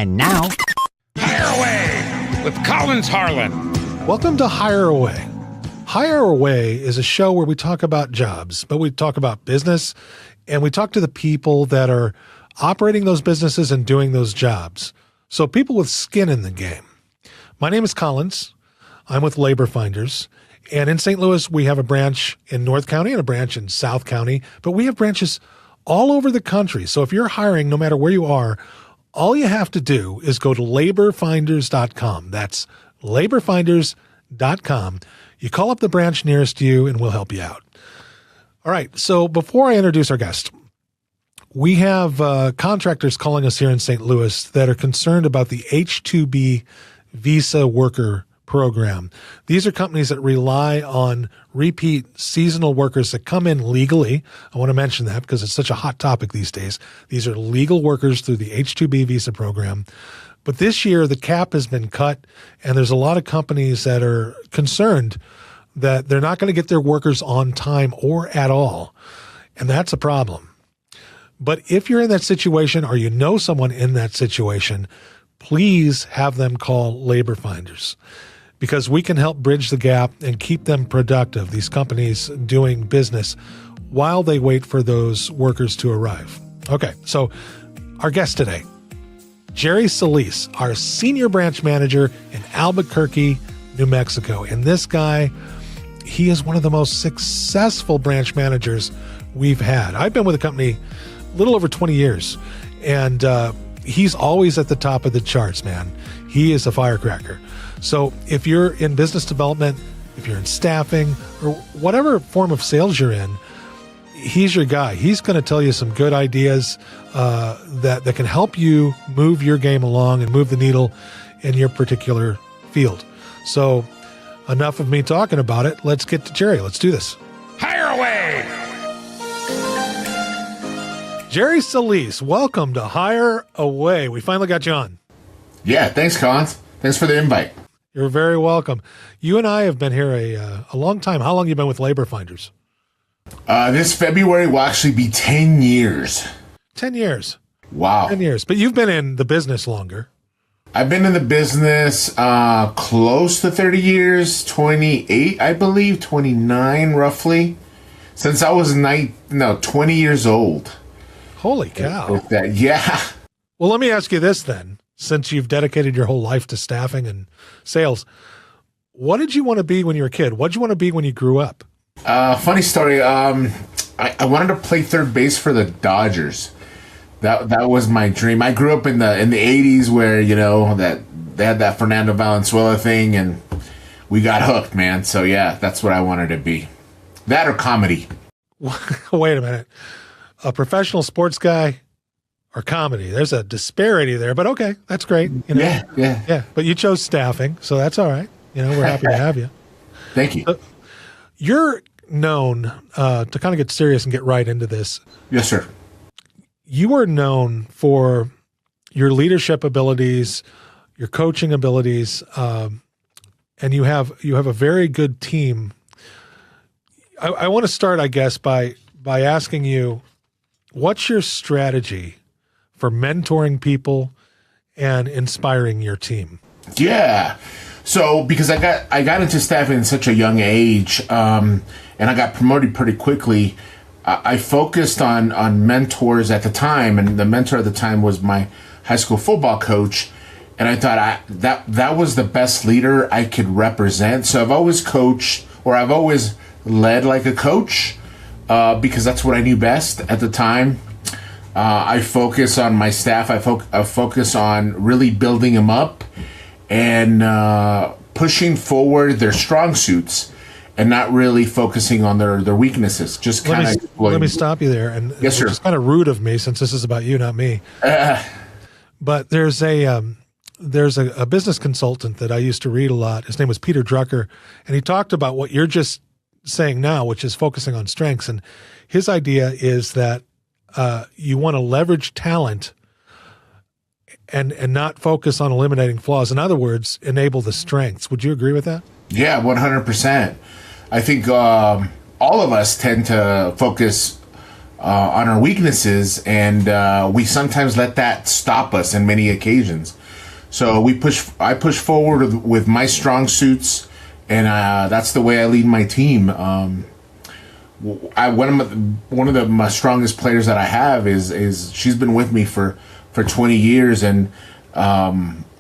And now, Hire Away with Collins Harlan. Welcome to Hire Away. Hire Away is a show where we talk about jobs, but we talk about business, and we talk to the people that are operating those businesses and doing those jobs. So people with skin in the game. My name is Collins. I'm with Labor Finders. And in St. Louis, we have a branch in North County and a branch in South County, but we have branches all over the country. So if you're hiring, no matter where you are, all you have to do is go to laborfinders.com. That's laborfinders.com. You call up the branch nearest you and we'll help you out. All right. So before I introduce our guest, we have contractors calling us here in St. Louis that are concerned about the H-2B visa worker program. These are companies that rely on repeat seasonal workers that come in legally. I want to mention that because it's such a hot topic these days. These are legal workers through the H-2B visa program. But this year, the cap has been cut, and there's a lot of companies that are concerned that they're not going to get their workers on time or at all. And that's a problem. But if you're in that situation or you know someone in that situation, please have them call Labor Finders, because we can help bridge the gap and keep them productive, these companies doing business, while they wait for those workers to arrive. Okay, so our guest today, Jerry Solis, our senior branch manager in Albuquerque, New Mexico. And this guy, he is one of the most successful branch managers we've had. I've been with the company a little over 20 years, and he's always at the top of the charts, man. He is a firecracker. So if you're in business development, if you're in staffing, or whatever form of sales you're in, he's your guy. He's going to tell you some good ideas that can help you move your game along and move the needle in your particular field. So enough of me talking about it. Let's get to Jerry. Let's do this. Hire Away! Jerry Solis, welcome to Hire Away. We finally got you on. Yeah, thanks, Collins. Thanks for the invite. You're very welcome. You and I have been here a long time. How long have you been with Labor Finders? This February will actually be 10 years. 10 years. Wow. 10 years. But you've been in the business longer. I've been in the business close to 30 years, 28, I believe, 29 roughly, since I was 20 years old. Holy cow. With that. Yeah. Well, let me ask you this then, since you've dedicated your whole life to staffing and sales. What did you want to be when you were a kid? What did you want to be when you grew up? Funny story. I wanted to play third base for the Dodgers. That was my dream. I grew up in the 80s where, that they had that Fernando Valenzuela thing, and we got hooked, man. So yeah, that's what I wanted to be. That or comedy. Wait a minute. A professional sports guy or comedy? There's a disparity there, but okay, that's great. Yeah. But you chose staffing, so that's all right. We're happy to have you. Thank you. You're known, to kind of get serious and get right into this. Yes, sir. You are known for your leadership abilities, your coaching abilities, and you have a very good team. I want to start, I guess, by asking you, what's your strategy for mentoring people and inspiring your team? Yeah. So because I got into staffing at such a young age, and I got promoted pretty quickly, I focused on mentors at the time, and the mentor at the time was my high school football coach. And I thought that was the best leader I could represent. So I've always coached, or I've always led like a coach, because that's what I knew best at the time. I focus on my staff. I focus on really building them up and pushing forward their strong suits, and not really focusing on their weaknesses. Just kind of. Let me stop you there. And yes, sir. It's kind of rude of me, since this is about you, not me. But there's a business consultant that I used to read a lot. His name was Peter Drucker, and he talked about what you're just saying now, which is focusing on strengths. And his idea is that you want to leverage talent and not focus on eliminating flaws. In other words, enable the strengths. Would you agree with that? Yeah, 100%. I think all of us tend to focus on our weaknesses, and we sometimes let that stop us in many occasions. So I push forward with my strong suits, and that's the way I lead my team. One of my strongest players that I have is she's been with me for 20 years, and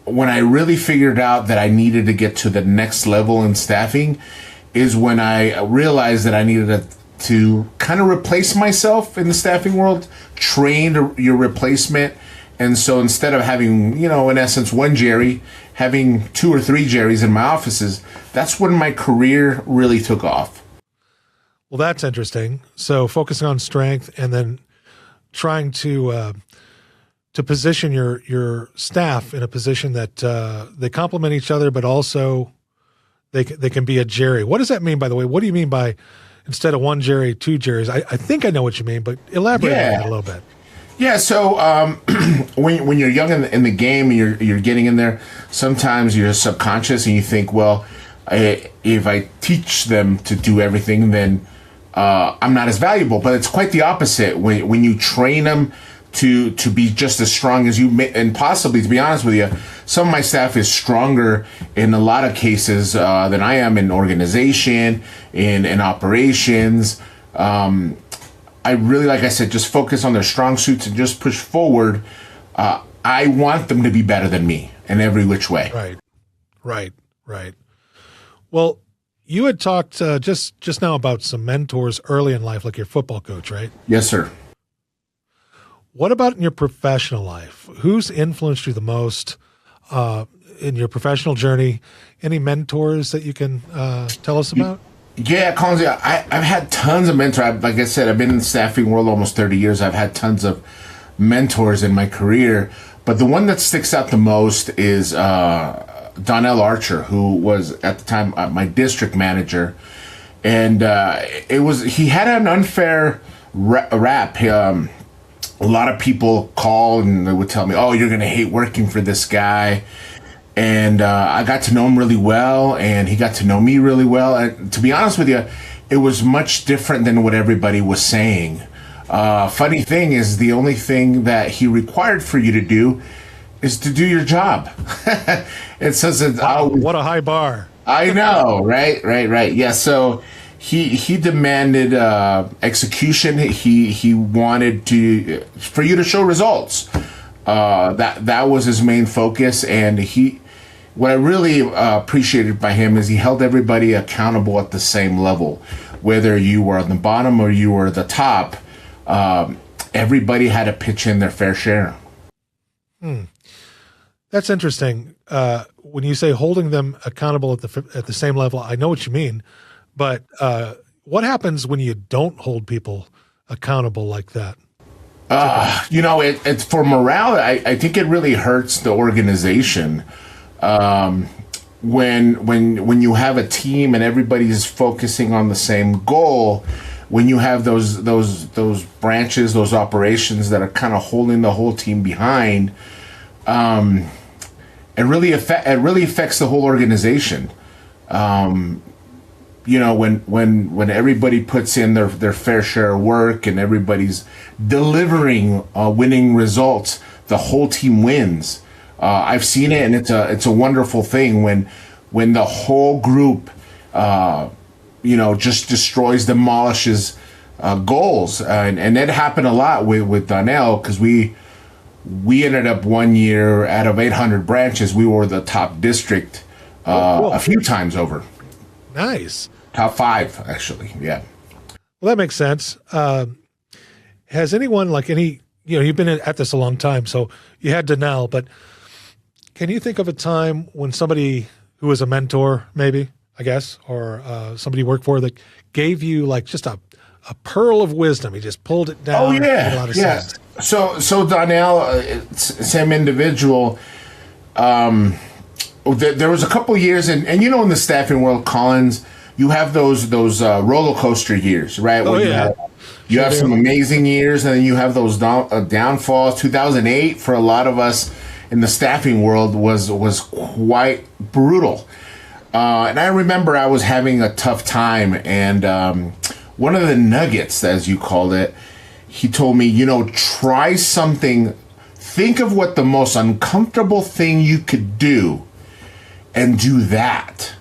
when I really figured out that I needed to get to the next level in staffing is when I realized that I needed to kind of replace myself in the staffing world, train your replacement. And so instead of having, in essence, one Jerry, having 2 or 3 Jerrys in my offices, that's when my career really took off. Well, that's interesting. So focusing on strength and then trying to position your staff in a position that they complement each other, but also they can be a Jerry. What does that mean, by the way? What do you mean by instead of 1 Jerry, 2 Jerrys? I think I know what you mean, but elaborate on that a little bit. Yeah, so when you're young in the game and you're getting in there, sometimes you're subconscious and you think, well, if I teach them to do everything, then I'm not as valuable. But it's quite the opposite. When you train them to be just as strong as you and possibly, to be honest with you, some of my staff is stronger in a lot of cases than I am in organization, in operations. I really, like I said, just focus on their strong suits and just push forward. I want them to be better than me in every which way. Right. Well, you had talked just now about some mentors early in life, like your football coach, right? Yes, sir. What about in your professional life? Who's influenced you the most in your professional journey? Any mentors that you can tell us about? Yeah, Collins, I've had tons of mentors. Like I said, I've been in the staffing world almost 30 years. I've had tons of mentors in my career. But the one that sticks out the most is Donnell Archer, who was at the time my district manager. And he had an unfair rap. A lot of people call and they would tell me, oh, you're going to hate working for this guy. And I got to know him really well, and he got to know me really well. And to be honest with you, it was much different than what everybody was saying. Funny thing is, the only thing that he required for you to do is to do your job. It says that. Wow, what a high bar! I know, right. Yeah, so he demanded execution. He wanted for you to show results. That was his main focus, and what I really appreciated by him is he held everybody accountable at the same level. Whether you were on the bottom or you were the top, everybody had to pitch in their fair share. That's interesting. When you say holding them accountable at the same level, I know what you mean. But what happens when you don't hold people accountable like that? It's for morale. I think it really hurts the organization when you have a team and everybody's focusing on the same goal. When you have those branches, those operations that are kind of holding the whole team behind, it really affects the whole organization. When everybody puts in their fair share of work and everybody's delivering winning results, the whole team wins. I've seen it, and it's a wonderful thing when the whole group just demolishes goals, and that happened a lot with Donnell, because we ended up one year out of 800 branches, we were the top district a few times over. Nice. Top 5, actually. Yeah. Well, that makes sense. Has anyone, you've been at this a long time, so you had Donnell, but can you think of a time when somebody who was a mentor, maybe, I guess, or somebody you worked for that gave you just a pearl of wisdom? He just pulled it down. Oh, yeah. Made a lot of sense. So Donnell, same individual, there was a couple years, and in the staffing world, Collins, you have those roller coaster years, right? You have some amazing years, and then you have those downfalls. 2008 for a lot of us in the staffing world was quite brutal, and I remember I was having a tough time, and one of the nuggets, as you called it, he told me, try something. Think of what the most uncomfortable thing you could do and do that.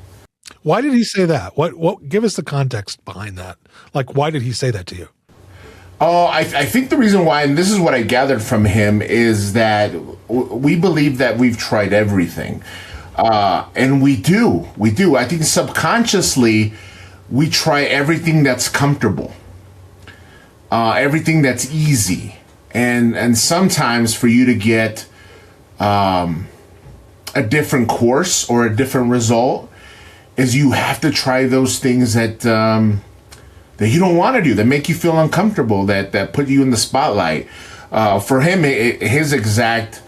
Why did he say that? What give us the context behind that? Like, why did he say that to you? Oh, I think the reason why, and this is what I gathered from him, is that we believe that we've tried everything. And we do. I think subconsciously we try everything that's comfortable, everything that's easy. And sometimes for you to get a different course or a different result is you have to try those things that you don't want to do, that make you feel uncomfortable, that put you in the spotlight. For him, his exact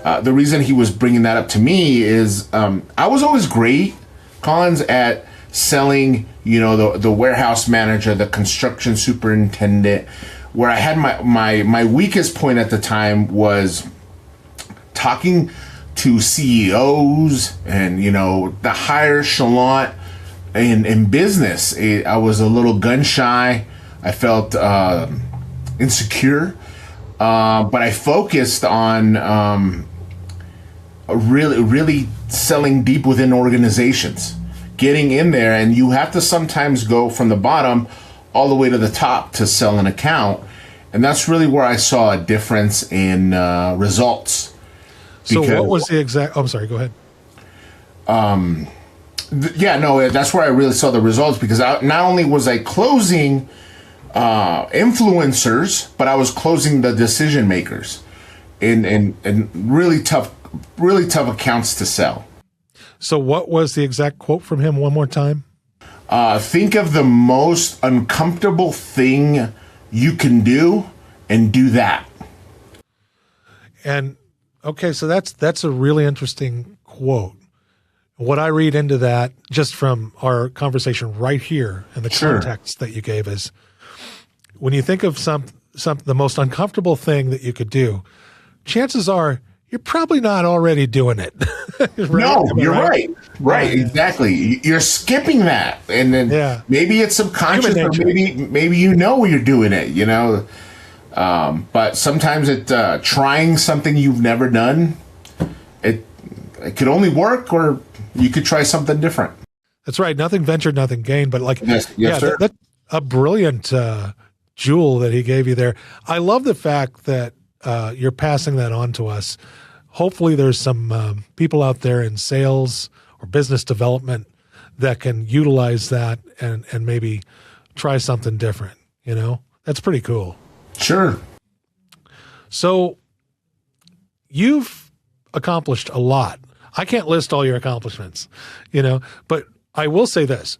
the reason he was bringing that up to me is I was always great, Collins, at selling, the warehouse manager, the construction superintendent. Where I had my weakest point at the time was talking to CEOs and, the higher echelon in business. I was a little gun shy. I felt insecure. But I focused on really selling deep within organizations, getting in there. And you have to sometimes go from the bottom all the way to the top to sell an account. And that's really where I saw a difference in results. So what was the exact... I'm sorry, go ahead. That's where I really saw the results, because not only was I closing influencers, but I was closing the decision makers in really tough accounts to sell. So what was the exact quote from him one more time? Think of the most uncomfortable thing you can do and do that. And okay, so that's a really interesting quote. What I read into that, just from our conversation right here and the context that you gave, is when you think of the most uncomfortable thing that you could do, chances are you're probably not already doing it. Right? No, you're right. Right, exactly. You're skipping that, and then maybe it's subconscious, or maybe you're doing it. But sometimes trying something you've never done, it could only work, or you could try something different. That's right. Nothing ventured, nothing gained. But sir. That's a brilliant jewel that he gave you there. I love the fact that you're passing that on to us. Hopefully there's some people out there in sales or business development that can utilize that and maybe try something different. That's pretty cool. Sure. So you've accomplished a lot. I can't list all your accomplishments, but I will say this.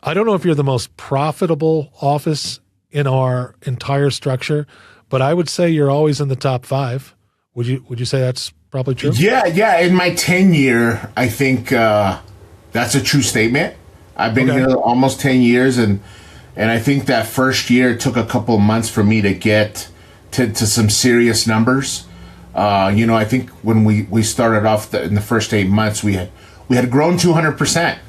I don't know if you're the most profitable office in our entire structure, but I would say you're always in the top 5. Would you say that's probably true? Yeah. In my 10 year, I think that's a true statement. I've been here almost 10 years, and I think that first year took a couple of months for me to get to some serious numbers. I think when we started off in the first 8 months, we had grown 200%.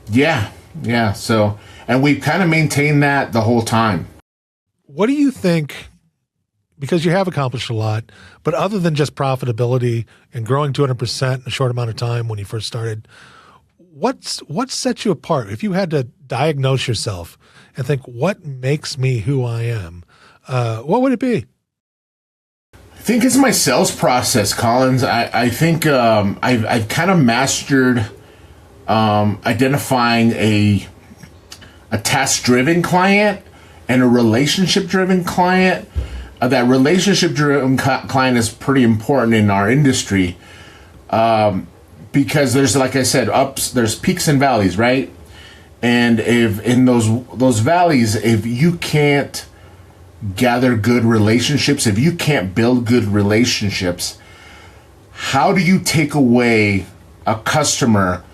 Yeah. So, and we've kind of maintained that the whole time. What do you think? Because you have accomplished a lot, but other than just profitability and growing 200% in a short amount of time when you first started, what sets you apart? If you had to diagnose yourself and think, what makes me who I am, what would it be? I think it's my sales process, Collins. I think I've kind of mastered identifying a task-driven client and a relationship-driven client. That relationship-driven client is pretty important in our industry because there's, like I said, there's peaks and valleys, right? And if in those valleys, if you can't gather good relationships, if you can't build good relationships, how do you take away a customer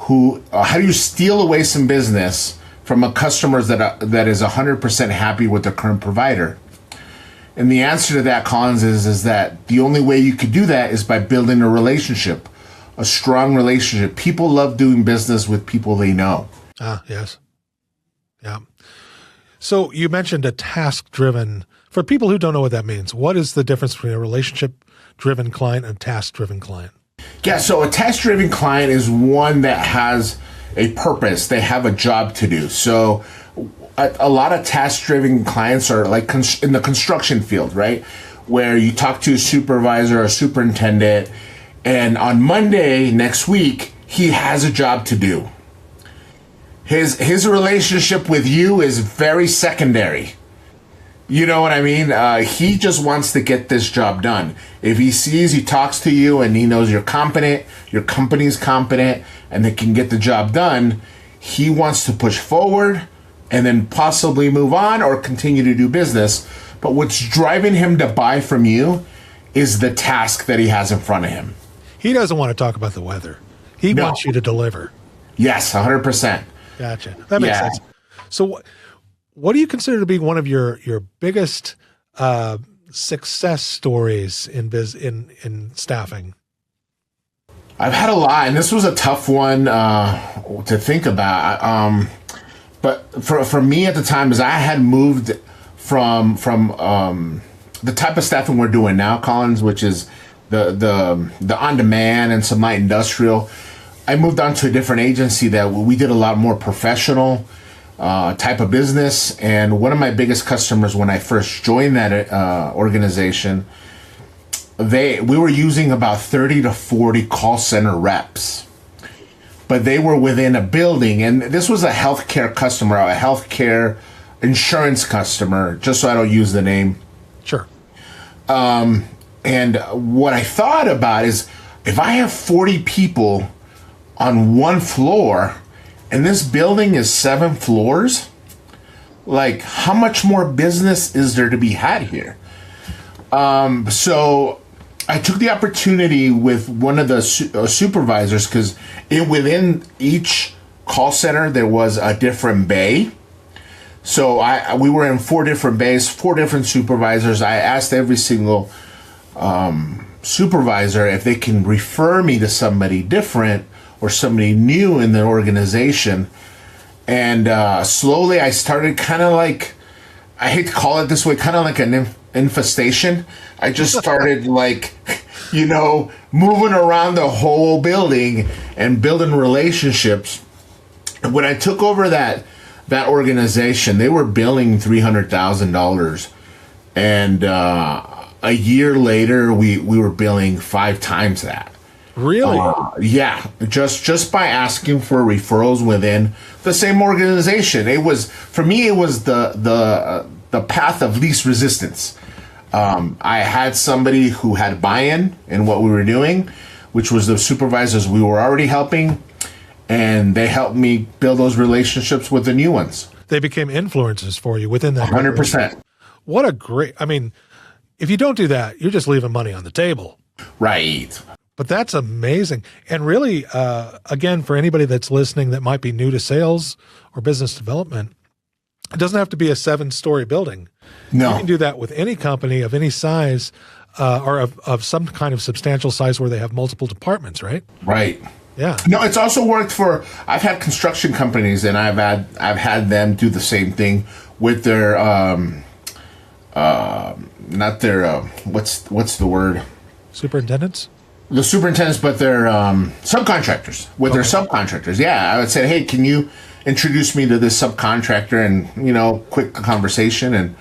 how do you steal away some business from a customer that is 100% happy with their current provider? And the answer to that, Collins, is that the only way you could do that is by building a relationship, a strong relationship. People love doing business with people they know. Ah, yes. Yeah. So you mentioned a task-driven. For people who don't know what that means, what is the difference between a relationship-driven client and a task-driven client? Yeah, so a task-driven client is one that has a purpose. They have a job to do. So a lot of task-driven clients are like in the construction field, right? Where you talk to a supervisor or superintendent, and on Monday next week, he has a job to do. His relationship with you is very secondary. You know what I mean? He just wants to get this job done. If he talks to you and he knows you're competent, your company's competent, and they can get the job done, he wants to push forward and then possibly move on or continue to do business. But what's driving him to buy from you is the task that he has in front of him. He doesn't want to talk about the weather. He wants you to deliver. Yes, 100%. Gotcha. That makes sense. So what do you consider to be one of your biggest success stories in staffing? I've had a lot, and this was a tough one to think about. But for me at the time, is I had moved from the type of staffing we're doing now, Collins, which is the on-demand and some light industrial. I moved on to a different agency that we did a lot more professional type of business. And one of my biggest customers when I first joined that organization, we were using about 30 to 40 call center reps. But they were within a building, and this was a healthcare customer, a healthcare insurance customer, just so I don't use the name. Sure. And what I thought about is, if I have 40 people on one floor, and this building is 7 floors, like, how much more business is there to be had here? So I took the opportunity with one of the supervisors, because within each call center there was a different bay. So we were in 4 different bays, 4 different supervisors. I asked every single supervisor if they can refer me to somebody different or somebody new in the organization. And slowly I started kind of like, I hate to call it this way, kind of like an infestation. I just started like, moving around the whole building and building relationships. And when I took over that organization, they were billing $300,000. And a year later, we were billing 5 times that. Really? Yeah, just by asking for referrals within the same organization. It was, for me, it was the path of least resistance. I had somebody who had buy-in in what we were doing, which was the supervisors we were already helping, and they helped me build those relationships with the new ones. They became influencers for you within that. 100%. What a great, if you don't do that, you're just leaving money on the table. Right. But that's amazing. And really, again, for anybody that's listening that might be new to sales or business development, it doesn't have to be a 7-story building. No. You can do that with any company of any size or of some kind of substantial size where they have multiple departments, right? Right. Yeah. No, it's also worked for, I've had construction companies, and I've had them do the same thing with their not their what's the word? Superintendents? The superintendents, but they're subcontractors. With their subcontractors, yeah, I would say, hey, can you introduce me to this subcontractor? And quick conversation, and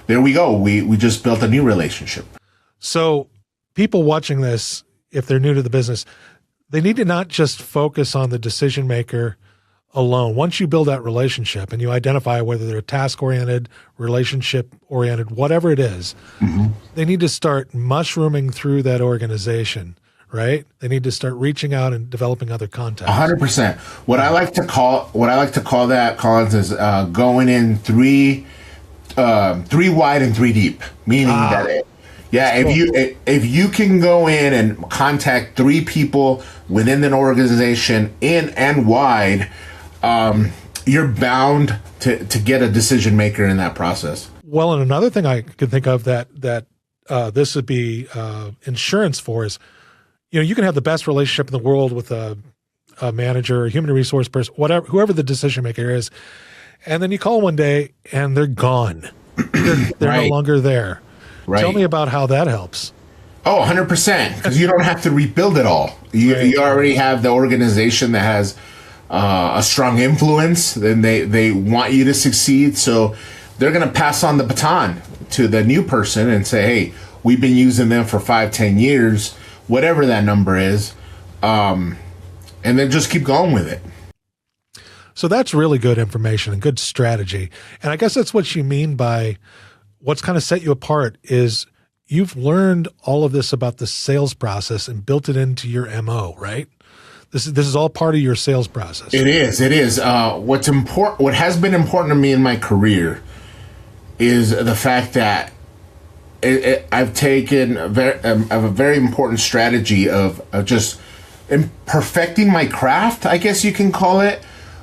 there we go. We just built a new relationship. So, people watching this, if they're new to the business, they need to not just focus on the decision maker alone. Once you build that relationship and you identify whether they're task-oriented, relationship-oriented, whatever it is, they need to start mushrooming through that organization. Right? They need to start reaching out and developing other contacts. 100%. What I like to call that, Collins, is going in 3 wide and 3 deep. Meaning that, if you can go in and contact 3 people within an organization, in and wide, you're bound to get a decision maker in that process. Well, and another thing I can think of that this would be insurance for is, you can have the best relationship in the world with a manager, a human resource person, whoever the decision maker is. And then you call one day and they're gone. They're Right. no longer there. Right. Tell me about how that helps. Oh, 100%. Because you don't have to rebuild it all. You already have the organization that has a strong influence. Then they want you to succeed. So they're going to pass on the baton to the new person and say, hey, we've been using them for 5-10 years, whatever that number is. And then just keep going with it. So that's really good information and good strategy. And I guess that's what you mean by what's kind of set you apart is you've learned all of this about the sales process and built it into your MO, right? This is all part of your sales process. It is. What has been important to me in my career is the fact that I've taken a very important strategy of just perfecting my craft, I guess you can call it,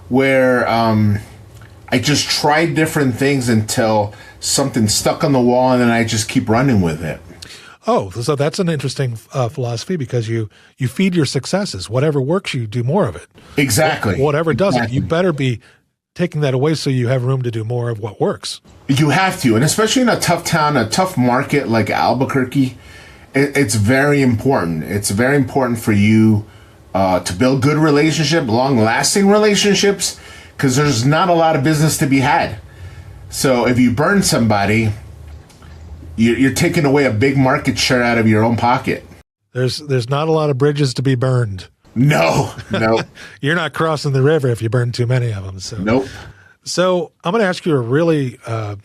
where I just tried different things until something stuck on the wall, and then I just keep running with it. Oh, so that's an interesting philosophy because you feed your successes. Whatever works, you do more of it. Exactly. Whatever doesn't, you better be taking that away so you have room to do more of what works. You have to, and especially in a tough town, a tough market like Albuquerque, it's very important. It's very important for you to build good long-lasting relationships, because there's not a lot of business to be had. So if you burn somebody, you're taking away a big market share out of your own pocket. There's not a lot of bridges to be burned. No. You're not crossing the river if you burn too many of them. So. Nope. So I'm going to ask you a really, you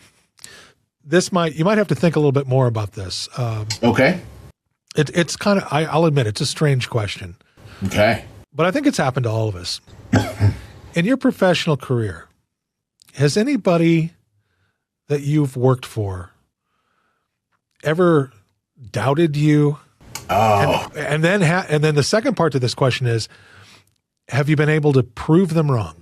might have to think a little bit more about this. Okay. It's kind of, I'll admit, it's a strange question. Okay. But I think it's happened to all of us. In your professional career, has anybody that you've worked for ever doubted you? Oh. And then the second part to this question is, have you been able to prove them wrong?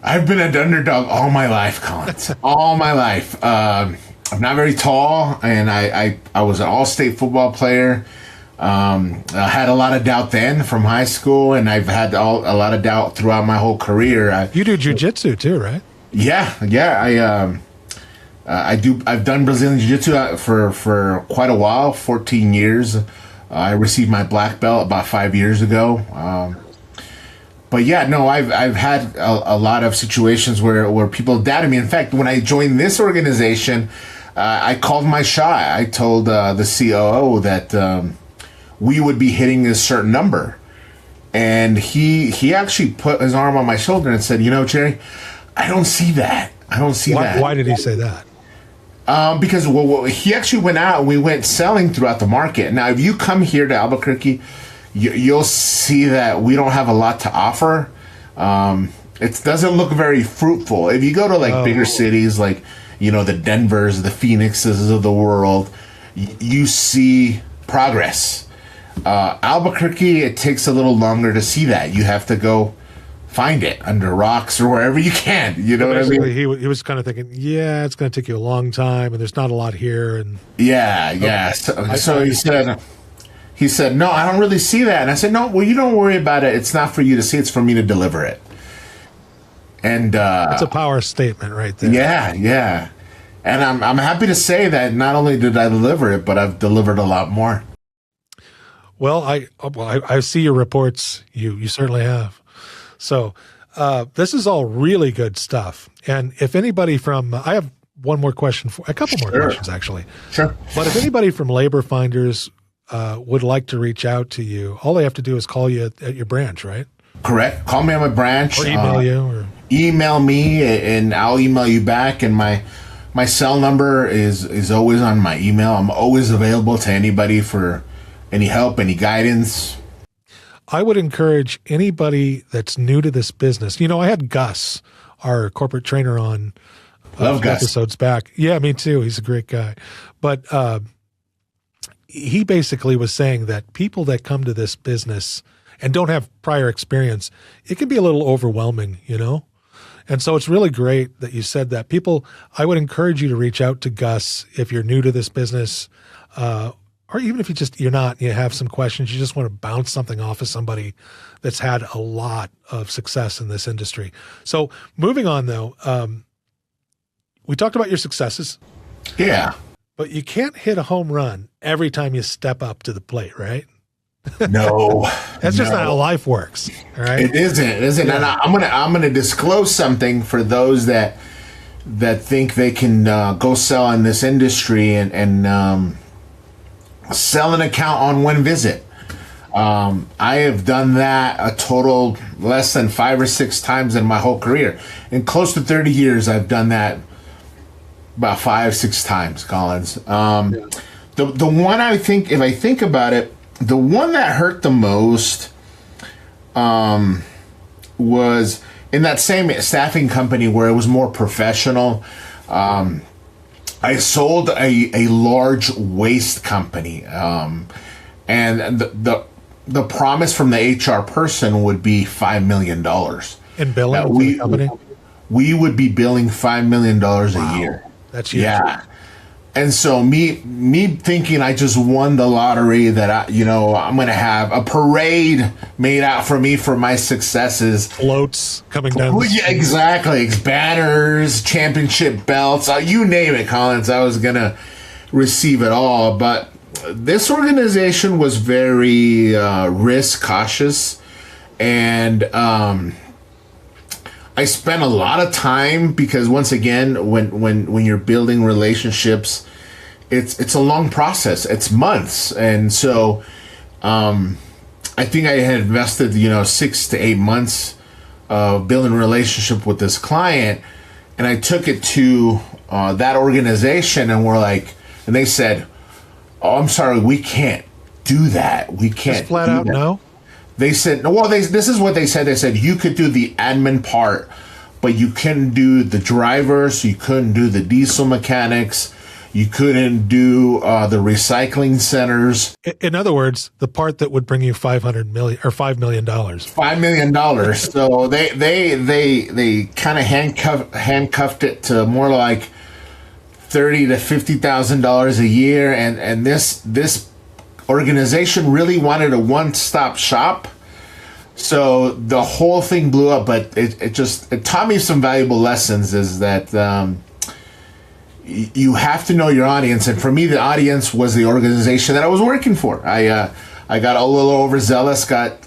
I've been an underdog all my life, Collins. All my life. I'm not very tall, and I was an all-state football player. I had a lot of doubt then from high school, and I've had a lot of doubt throughout my whole career. You do jiu-jitsu too, right? Yeah. I do. I've done Brazilian Jiu-Jitsu for quite a while, 14 years. I received my black belt about 5 years ago. But yeah, no, I've had a lot of situations where people doubted me. In fact, when I joined this organization, I called my shot. I told the COO that we would be hitting a certain number, and he actually put his arm on my shoulder and said, Jerry, I don't see that. That. Why did he say that? Because he actually went out and we went selling throughout the market. Now, if you come here to Albuquerque, you'll see that we don't have a lot to offer. It doesn't look very fruitful. If you go to bigger cities like, the Denvers, the Phoenixes of the world, you see progress. Albuquerque, it takes a little longer to see that. You have to go find it under rocks or wherever you can. You know what I mean? He was kind of thinking, yeah, it's going to take you a long time, and there's not a lot here. And yeah. Okay. So he said, no, I don't really see that. And I said, no, well, you don't worry about it. It's not for you to see. It's for me to deliver it. And that's a power statement right there. Yeah. And I'm happy to say that not only did I deliver it, but I've delivered a lot more. Well, I see your reports. You certainly have. So this is all really good stuff. And if anybody I have one more question a couple more questions actually. Sure. But if anybody from Labor Finders would like to reach out to you, all they have to do is call you at your branch, right? Correct. Call me on my branch. Or email you. Or email me, and I'll email you back. And my cell number is always on my email. I'm always available to anybody for any help, any guidance. I would encourage anybody that's new to this business. I had Gus, our corporate trainer, on Love Gus. episodes back. Yeah, me too. He's a great guy. But he basically was saying that people that come to this business and don't have prior experience, it can be a little overwhelming, And so it's really great that you said that. I would encourage you to reach out to Gus if you're new to this business. or even if you're not, you have some questions, you just want to bounce something off of somebody that's had a lot of success in this industry. So moving on though, we talked about your successes. Yeah. But you can't hit a home run every time you step up to the plate, right? No. That's just not how life works. All right. It isn't. Yeah. And I'm gonna disclose something for those that think they can go sell in this industry and sell an account on one visit. I have done that a total less than 5 or 6 times in my whole career. In close to 30 years, I've done that about 5-6 times, Collins. The one I think, if I think about it, the one that hurt the most was in that same staffing company where it was more professional. I sold a large waste company, and the promise from the HR person would be $5 million in billing for the company. We would be billing $5 million a year. That's huge. Yeah. And so me thinking I just won the lottery, that I'm going to have a parade made out for me for my successes. Floats coming down. Yeah, exactly. It's banners, championship belts, you name it, Collins. I was going to receive it all. But this organization was very risk cautious. And I spent a lot of time because, once again, when you're building relationships, it's a long process. It's months, and so I think I had invested 6 to 8 months building a relationship with this client, and I took it to that organization, and and they said, "Oh, I'm sorry, we can't do that. We can't." Just flat out, no. They said, well, this is what they said. They said, you could do the admin part, but you couldn't do the drivers. You couldn't do the diesel mechanics. You couldn't do the recycling centers. In other words, the part that would bring you $500 million or $5 million. $5 million. So they kind of handcuffed it to more like $30,000 to $50,000 a year, and this organization really wanted a one-stop shop, so the whole thing blew up. But it taught me some valuable lessons, is that you have to know your audience, and for me the audience was the organization that I was working for. I got a little overzealous, got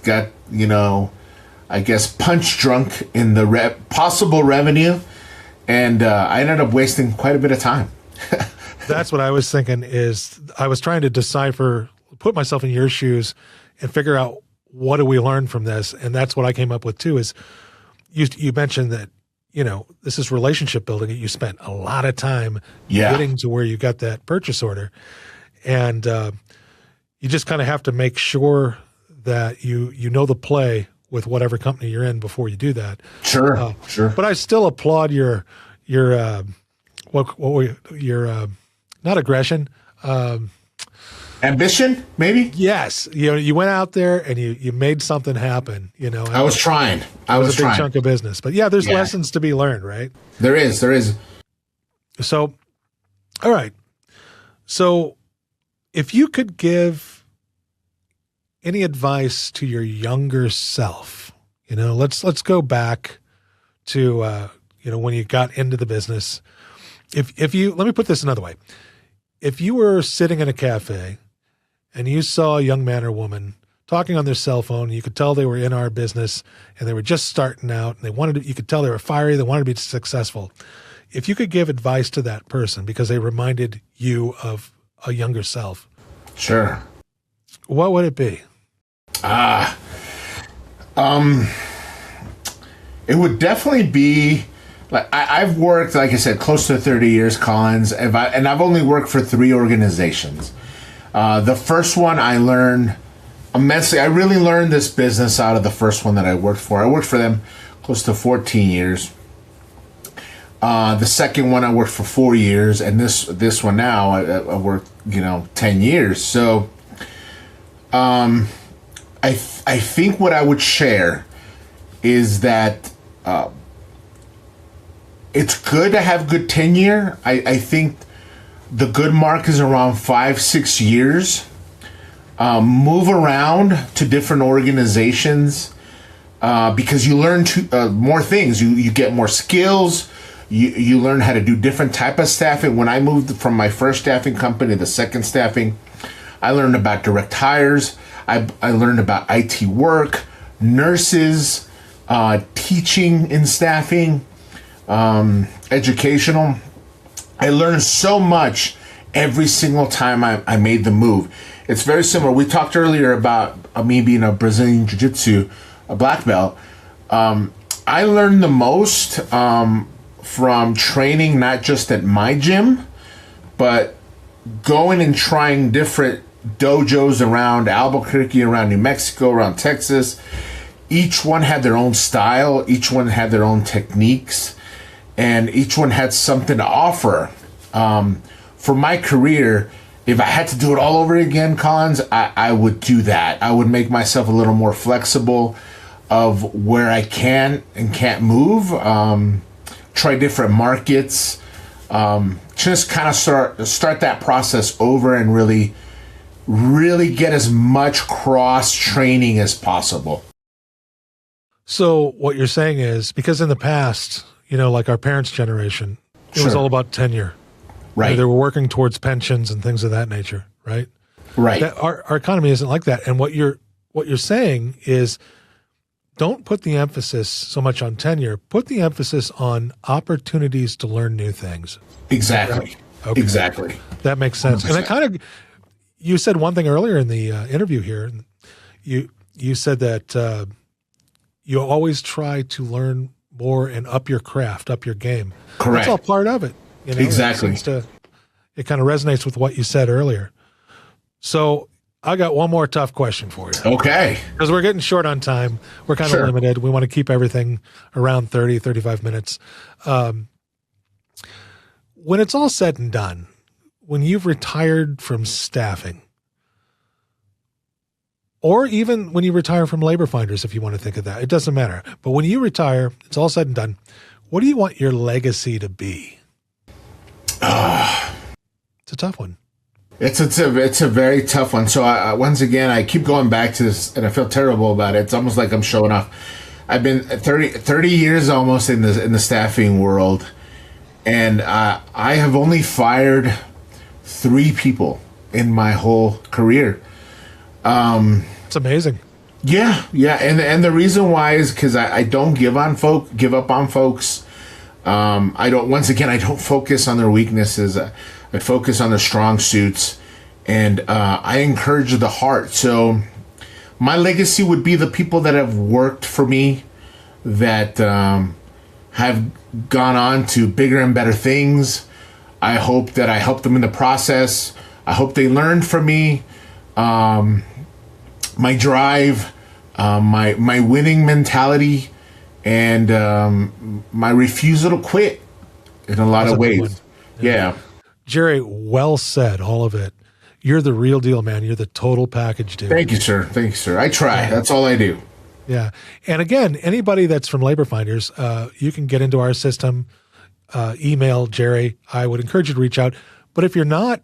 I guess punch drunk in the possible revenue, and I ended up wasting quite a bit of time. That's what I was thinking. Is I was trying to put myself in your shoes and figure out, what do we learn from this? And that's what I came up with too, is you mentioned that, this is relationship building. You spent a lot of time getting to where you got that purchase order. And you just kind of have to make sure that you know the play with whatever company you're in before you do that. Sure. But I still applaud your not aggression, ambition, maybe? Yes. You went out there and you made something happen, I was trying. I was a big trying. chunk of business. But there's lessons to be learned, right? There is. So, all right. So if you could give any advice to your younger self, let's go back to, when you got into the business. If you, let me put this another way. If you were sitting in a cafe and you saw a young man or woman talking on their cell phone, and you could tell they were in our business and they were just starting out, and you could tell they were fiery, they wanted to be successful. If you could give advice to that person because they reminded you of a younger self. Sure. What would it be? It would definitely be, I've worked, like I said, close to 30 years, Collins, and I've only worked for 3 organizations. The first one I learned immensely. I really learned this business out of the first one that I worked for. I worked for them close to 14 years. The second one I worked for 4 years, and this one now I worked 10 years. So I think what I would share is that it's good to have good tenure. I think the good mark is around 5-6 years. move around to different organizations, because you learn more things. You get more skills. You learn how to do different type of staffing. When I moved from my first staffing company to the second staffing, I learned about direct hires. I learned about IT work, nurses, teaching in staffing, educational. I learned so much every single time I made the move. It's very similar. We talked earlier about me being a Brazilian Jiu-Jitsu, a black belt. I learned the most from training, not just at my gym, but going and trying different dojos around Albuquerque, around New Mexico, around Texas. Each one had their own style. Each one had their own techniques. And each one had something to offer. For my career, if I had to do it all over again, Collins, I would do that. I would make myself a little more flexible of where I can and can't move. Try different markets. Just kind of start that process over and really get as much cross training as possible. So what you're saying is, because in the past, like our parents' generation, it was all about tenure. Right. They were working towards pensions and things of that nature, right? Right. Our economy isn't like that. And what you're saying is, don't put the emphasis so much on tenure. Put the emphasis on opportunities to learn new things. Exactly. Okay. Exactly. That makes sense. 100%. And you said one thing earlier in the interview here. You said that you always try to learn more and up your craft, up your game. Correct. That's all part of it. Exactly. It kind of resonates with what you said earlier. So I got one more tough question for you. Okay. Because we're getting short on time. We're kind of limited. We want to keep everything around 30, 35 minutes. When it's all said and done, when you've retired from staffing, or even when you retire from labor finders, if you want to think of that, it doesn't matter. But when you retire, it's all said and done. What do you want your legacy to be? It's a tough one. It's a very tough one. So once again, I keep going back to this, and I feel terrible about it. It's almost like I'm showing off. I've been 30 years almost in the staffing world, and I have only fired 3 people in my whole career. It's amazing. Yeah, and the reason why is because I don't give up on folks. I don't focus on their weaknesses. I focus on their strong suits, and I encourage the heart. So my legacy would be the people that have worked for me, that have gone on to bigger and better things. I hope that I helped them in the process. I hope they learned from me. My drive, my winning mentality, and my refusal to quit in a lot of ways. Yeah. Jerry, well said, all of it. You're the real deal, man. You're the total package, dude. Thank you, sir. I try. Yeah. That's all I do. Yeah. And again, anybody that's from Labor Finders, you can get into our system, email Jerry. I would encourage you to reach out. But if you're not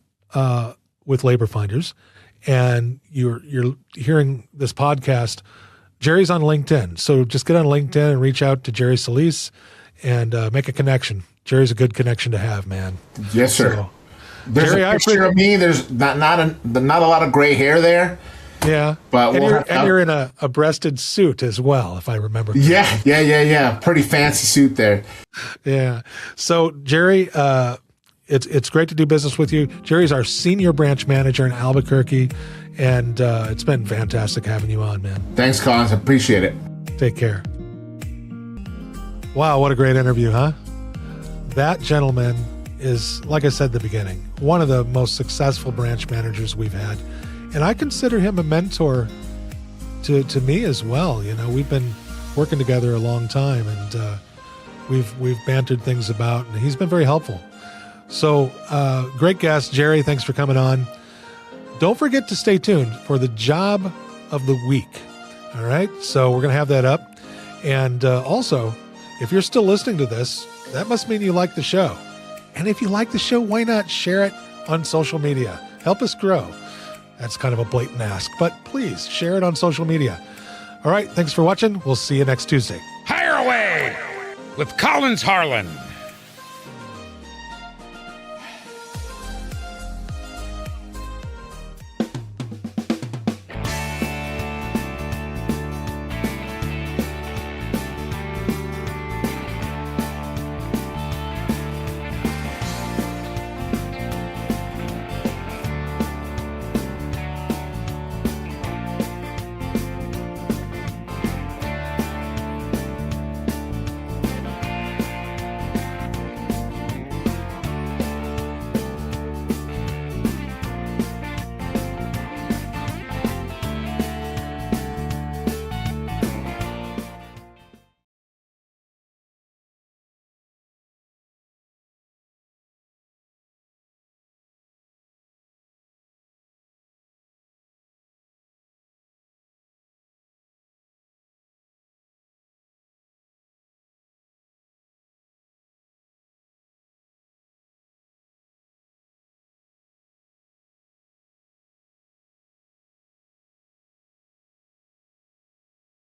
with Labor Finders and you're hearing this podcast, Jerry's on LinkedIn. So just get on LinkedIn and reach out to Jerry Solis and make a connection. Jerry's a good connection to have, man. Yes, sir. So, there's Jerry, a picture of me. There's not a lot of gray hair there. Yeah, but you're in a breasted suit as well, if I remember correctly. Yeah. Pretty fancy suit there. Yeah. So Jerry, it's great to do business with you. Jerry's our senior branch manager in Albuquerque, and it's been fantastic having you on, man. Thanks, Collins. I appreciate it. Take care. Wow, what a great interview, huh? That gentleman is, like I said at the beginning, one of the most successful branch managers we've had. And I consider him a mentor to me as well. We've been working together a long time, and we've bantered things about, and he's been very helpful. So great guest, Jerry. Thanks for coming on. Don't forget to stay tuned for the job of the week. All right. So we're going to have that up. And also, if you're still listening to this, that must mean you like the show. And if you like the show, why not share it on social media? Help us grow. That's kind of a blatant ask, but please share it on social media. All right, thanks for watching. We'll see you next Tuesday. Hire away with Collins Harlan.